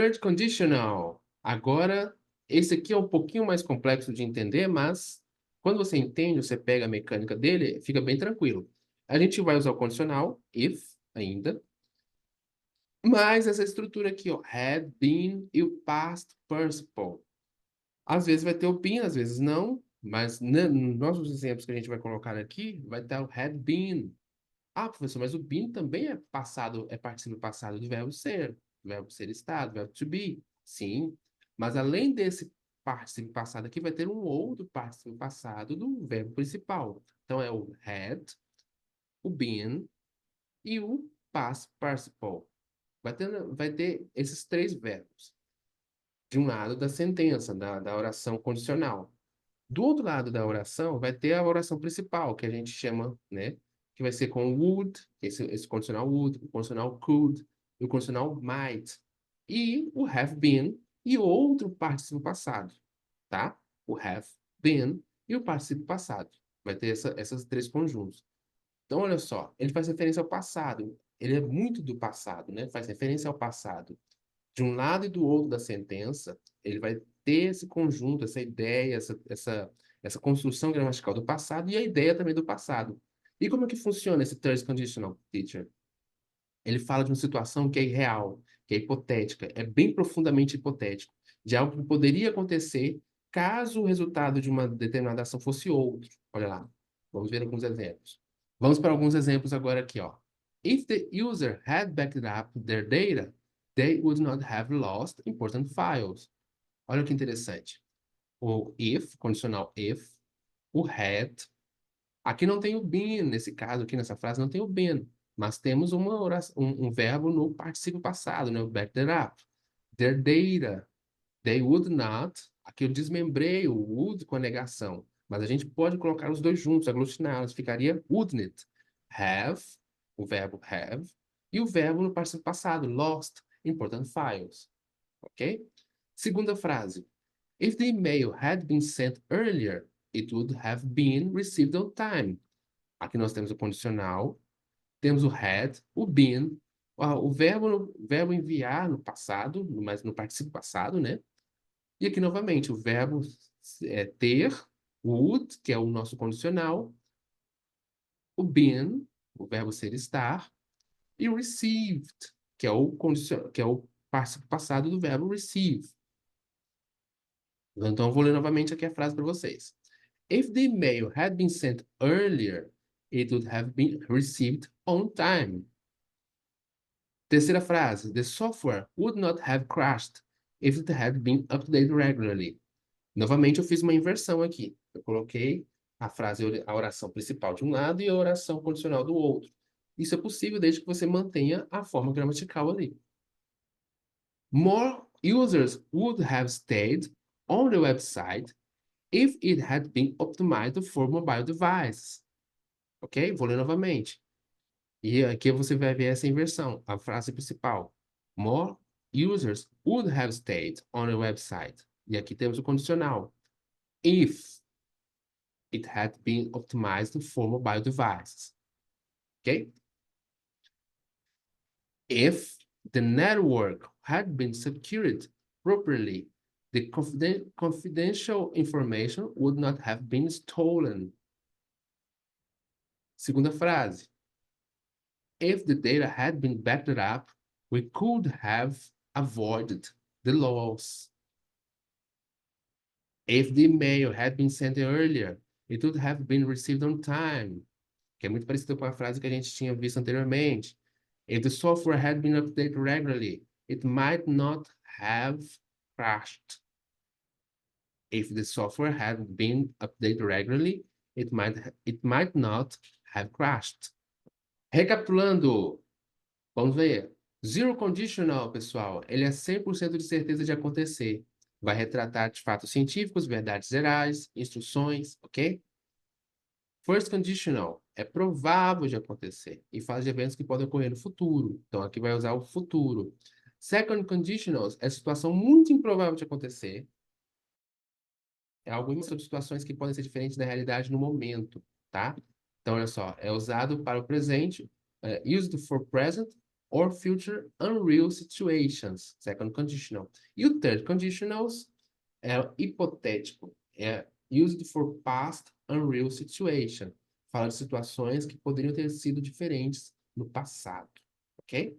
Third conditional. Agora, esse aqui é um pouquinho mais complexo de entender, mas quando você entende, você pega a mecânica dele, fica bem tranquilo. A gente vai usar o condicional, if, ainda, mas essa estrutura aqui, ó, had been e o past participle. Às vezes vai ter o been, às vezes não, mas nos nossos exemplos que a gente vai colocar aqui, vai ter o had been. Ah, professor, mas o been também é passado, é participio passado do verbo ser estado, do verbo to be. Sim, mas além desse participio passado aqui, vai ter um outro participio passado do verbo principal. Então é o had, o been e o past participle. Vai ter esses três verbos. De um lado da sentença, da oração condicional. Do outro lado da oração, vai ter a oração principal, que a gente chama, né? Que vai ser com would, esse condicional would, o condicional could, e o condicional might. E o have been e outro participio passado, tá? O have been e o participio passado. Vai ter essas três conjuntos. Então, olha só, ele faz referência ao passado. Ele é muito do passado, né? Faz referência ao passado. De um lado e do outro da sentença, ele vai ter esse conjunto, essa ideia, essa construção gramatical do passado e a ideia também do passado. E como é que funciona esse third conditional, teacher? Ele fala de uma situação que é irreal, que é hipotética, é bem profundamente hipotético, de algo que poderia acontecer caso o resultado de uma determinada ação fosse outro. Olha lá, vamos ver alguns exemplos. Vamos para alguns exemplos agora aqui, ó. If the user had backed up their data, they would not have lost important files. Olha que interessante. O if, condicional if, o had. Aqui não tem o been, nesse caso aqui, nessa frase, não tem o been. Mas temos uma oração, um verbo no particípio passado, né? O back that up. Their data. They would not. Aqui eu desmembrei o would com a negação. Mas a gente pode colocar os dois juntos, aglutiná-los. Ficaria wouldn't it. Have, o verbo have. E o verbo no particípio passado, lost, important files. Ok? Segunda frase. If the email had been sent earlier, it would have been received on time. Aqui nós temos o condicional, temos o had, o been, o verbo enviar no passado, mas no particípio passado, né? E aqui novamente o verbo ter, would, que é o nosso condicional, o been, o verbo ser estar, e o received, que é o particípio passado do verbo receive. Então, eu vou ler novamente aqui a frase para vocês. If the email had been sent earlier, it would have been received on time. Terceira frase. The software would not have crashed if it had been updated regularly. Novamente, eu fiz uma inversão aqui. Eu coloquei a frase, a oração principal de um lado e a oração condicional do outro. Isso é possível desde que você mantenha a forma gramatical ali. More users would have stayed on the website if it had been optimized for mobile devices. Ok? Vou ler novamente. E aqui você vai ver essa inversão, a frase principal. More users would have stayed on the website. E aqui temos o condicional. If it had been optimized for mobile devices. Ok? If the network had been secured properly, the confidential information would not have been stolen. Segunda frase. If the data had been backed up, we could have avoided the loss. If the email had been sent earlier, it would have been received on time. Que é muito parecido com a frase que a gente tinha visto anteriormente. If the software had been updated regularly, it might not have crashed. If the software had been updated regularly, it might not have crashed. Recapitulando, vamos ver. Zero conditional, pessoal, ele é 100% de certeza de acontecer. Vai retratar de fatos científicos, verdades gerais, instruções, ok? First conditional é provável de acontecer e fala de eventos que podem ocorrer no futuro. Então, aqui vai usar o futuro. Second conditional é situação muito improvável de acontecer. É algumas situações que podem ser diferentes da realidade no momento, tá? Então, olha só, é usado para o presente, used for present, or future unreal situations. Second conditional. E o third conditionals é hipotético. É used for past unreal situation. Fala de situações que poderiam ter sido diferentes no passado. Ok?